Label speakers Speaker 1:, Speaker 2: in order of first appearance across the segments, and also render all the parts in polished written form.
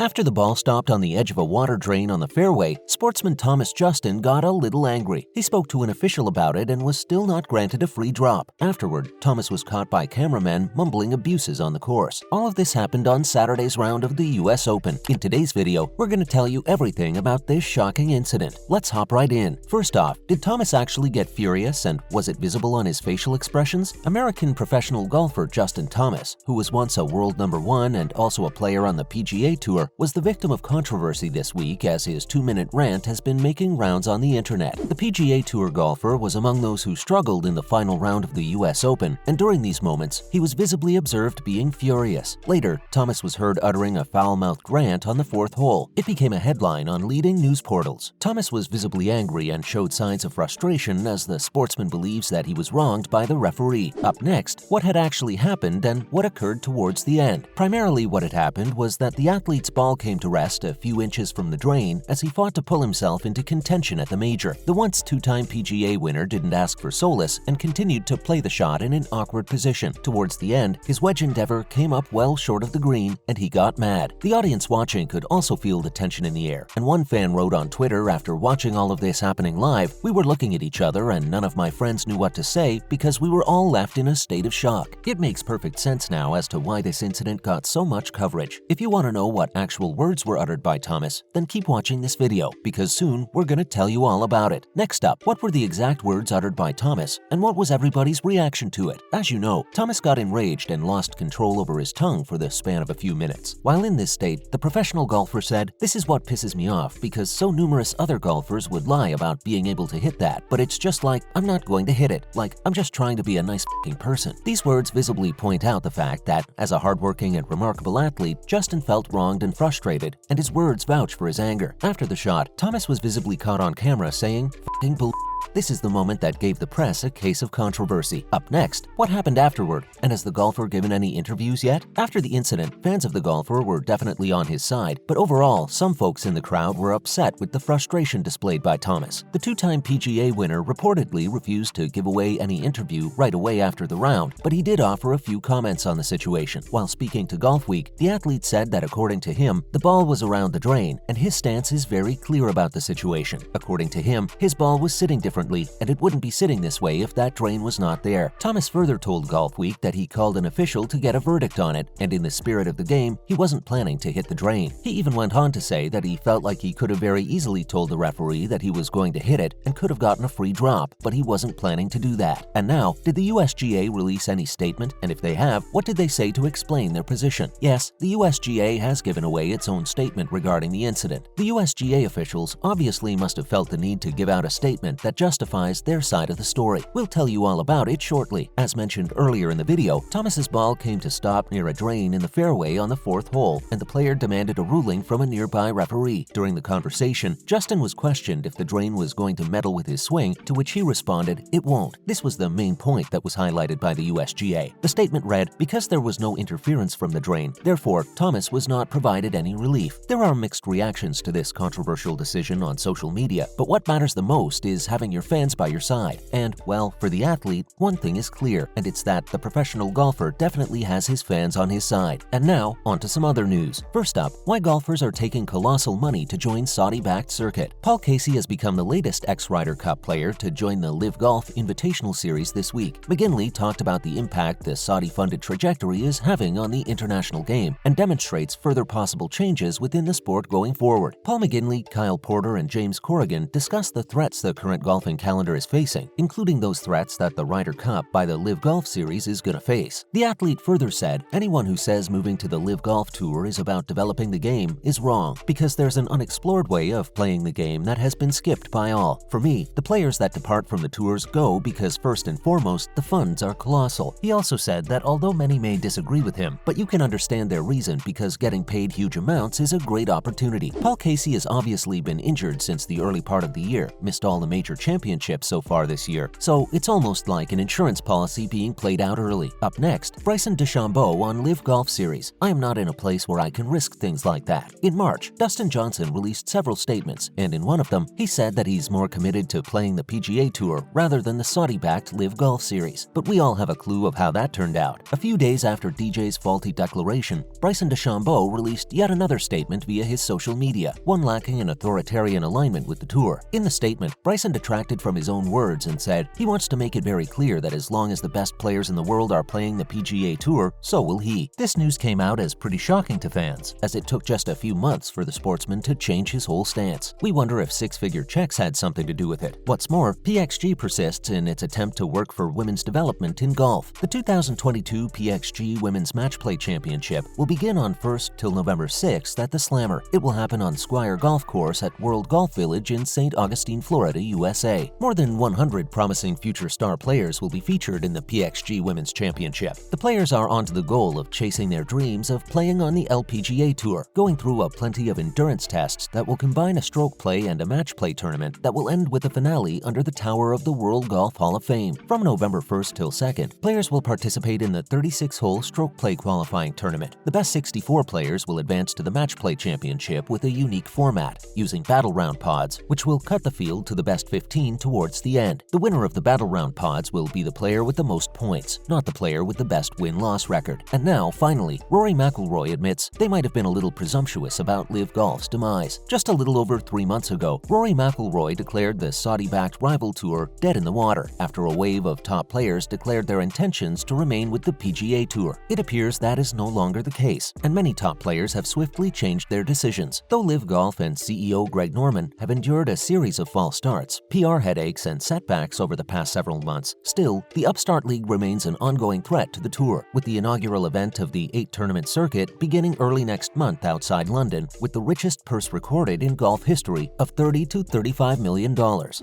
Speaker 1: After the ball stopped on the edge of a water drain on the fairway, sportsman Thomas Justin got a little angry. He spoke to an official about it and was still not granted a free drop. Afterward, Thomas was caught by cameramen mumbling abuses on the course. All of this happened on Saturday's round of the US Open. In today's video, we're going to tell you everything about this shocking incident. Let's hop right in. First off, did Thomas actually get furious, and was it visible on his facial expressions? American professional golfer Justin Thomas, who was once a world #1 and also a player on the PGA Tour, was the victim of controversy this week as his 2-minute rant has been making rounds on the internet. The PGA Tour golfer was among those who struggled in the final round of the US Open, and during these moments, he was visibly observed being furious. Later, Thomas was heard uttering a foul-mouthed rant on the 4th hole. It became a headline on leading news portals. Thomas was visibly angry and showed signs of frustration as the sportsman believes that he was wronged by the referee. Up next, what had actually happened and what occurred towards the end. Primarily what had happened was that the athlete's ball came to rest a few inches from the drain as he fought to pull himself into contention at the major. The once 2-time PGA winner didn't ask for solace and continued to play the shot in an awkward position. Towards the end, his wedge endeavor came up well short of the green and he got mad. The audience watching could also feel the tension in the air, and one fan wrote on Twitter after watching all of this happening live, "We were looking at each other and none of my friends knew what to say because we were all left in a state of shock." It makes perfect sense now as to why this incident got so much coverage. If you want to know what actual words were uttered by Thomas, then keep watching this video, because soon we're going to tell you all about it. Next up, what were the exact words uttered by Thomas, and what was everybody's reaction to it? As you know, Thomas got enraged and lost control over his tongue for the span of a few minutes. While in this state, the professional golfer said, "This is what pisses me off, because so numerous other golfers would lie about being able to hit that, but it's just like, I'm not going to hit it, like I'm just trying to be a nice f***ing person." These words visibly point out the fact that, as a hardworking and remarkable athlete, Justin felt wronged and frustrated, and his words vouch for his anger. After the shot, Thomas was visibly caught on camera saying, "F***ing bull." This is the moment that gave the press a case of controversy. Up next, what happened afterward, and has the golfer given any interviews yet? After the incident, fans of the golfer were definitely on his side, but overall, some folks in the crowd were upset with the frustration displayed by Thomas. The 2-time PGA winner reportedly refused to give away any interview right away after the round, but he did offer a few comments on the situation. While speaking to Golfweek, the athlete said that according to him, the ball was around the drain, and his stance is very clear about the situation. According to him, his ball was sitting differently, and it wouldn't be sitting this way if that drain was not there. Thomas further told Golfweek that he called an official to get a verdict on it, and in the spirit of the game, he wasn't planning to hit the drain. He even went on to say that he felt like he could have very easily told the referee that he was going to hit it and could have gotten a free drop, but he wasn't planning to do that. And now, did the USGA release any statement? And if they have, what did they say to explain their position? Yes, the USGA has given away its own statement regarding the incident. The USGA officials obviously must have felt the need to give out a statement that justifies their side of the story. We'll tell you all about it shortly. As mentioned earlier in the video, Thomas's ball came to stop near a drain in the fairway on the 4th hole, and the player demanded a ruling from a nearby referee. During the conversation, Justin was questioned if the drain was going to meddle with his swing, to which he responded, "It won't." This was the main point that was highlighted by the USGA. The statement read, "Because there was no interference from the drain, therefore Thomas was not provided any relief." There are mixed reactions to this controversial decision on social media, but what matters the most is having your fans by your side. And, well, for the athlete, one thing is clear, and it's that the professional golfer definitely has his fans on his side. And now, on to some other news. First up, why golfers are taking colossal money to join Saudi-backed circuit. Paul Casey has become the latest ex-Ryder Cup player to join the Live Golf Invitational Series this week. McGinley talked about the impact the Saudi-funded trajectory is having on the international game and demonstrates further possible changes within the sport going forward. Paul McGinley, Kyle Porter, and James Corrigan discussed the threats the current golfing calendar is facing, including those threats that the Ryder Cup by the Live Golf Series is going to face. The athlete further said, "Anyone who says moving to the Live Golf Tour is about developing the game is wrong, because there's an unexplored way of playing the game that has been skipped by all. For me, the players that depart from the tours go because first and foremost, the funds are colossal." He also said that although many may disagree with him, but you can understand their reason, because getting paid huge amounts is a great opportunity. Paul Casey has obviously been injured since the early part of the year, missed all the major championships, championship so far this year, so it's almost like an insurance policy being played out early. Up next, Bryson DeChambeau on Live Golf Series. I am not in a place where I can risk things like that. In March, Dustin Johnson released several statements, and in one of them, he said that he's more committed to playing the PGA Tour rather than the Saudi-backed Live Golf Series. But we all have a clue of how that turned out. A few days after DJ's faulty declaration, Bryson DeChambeau released yet another statement via his social media, one lacking an authoritarian alignment with the tour. In the statement, Bryson detracted from his own words and said he wants to make it very clear that as long as the best players in the world are playing the PGA Tour, so will he. This news came out as pretty shocking to fans, as it took just a few months for the sportsman to change his whole stance. We wonder if six-figure checks had something to do with it. What's more, PXG persists in its attempt to work for women's development in golf. The 2022 PXG Women's Match Play Championship will begin on 1st till November 6th at the Slammer. It will happen on Squire Golf Course at World Golf Village in St. Augustine, Florida, USA. More than 100 promising future star players will be featured in the PXG Women's Championship. The players are onto the goal of chasing their dreams of playing on the LPGA Tour, going through a plenty of endurance tests that will combine a stroke play and a match play tournament that will end with a finale under the tower of the World Golf Hall of Fame. From November 1st till 2nd, players will participate in the 36-hole stroke play qualifying tournament. The best 64 players will advance to the match play championship with a unique format, using battle round pods, which will cut the field to the best 15 towards the end. The winner of the battle round pods will be the player with the most points, not the player with the best win-loss record. And now, finally, Rory McIlroy admits they might have been a little presumptuous about Live Golf's demise. Just a little over 3 months ago, Rory McIlroy declared the Saudi-backed rival tour dead in the water after a wave of top players declared their intentions to remain with the PGA Tour. It appears that is no longer the case, and many top players have swiftly changed their decisions. Though Live Golf and CEO Greg Norman have endured a series of false starts, PR headaches, and setbacks over the past several months, still, the Upstart League remains an ongoing threat to the tour, with the inaugural event of the 8-tournament circuit beginning early next month outside London, with the richest purse recorded in golf history of $30 to $35 million.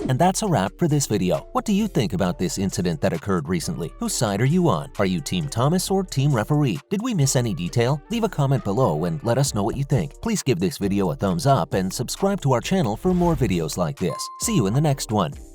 Speaker 1: And that's a wrap for this video. What do you think about this incident that occurred recently? Whose side are you on? Are you Team Thomas or Team Referee? Did we miss any detail? Leave a comment below and let us know what you think. Please give this video a thumbs up and subscribe to our channel for more videos like this. See you in the next one.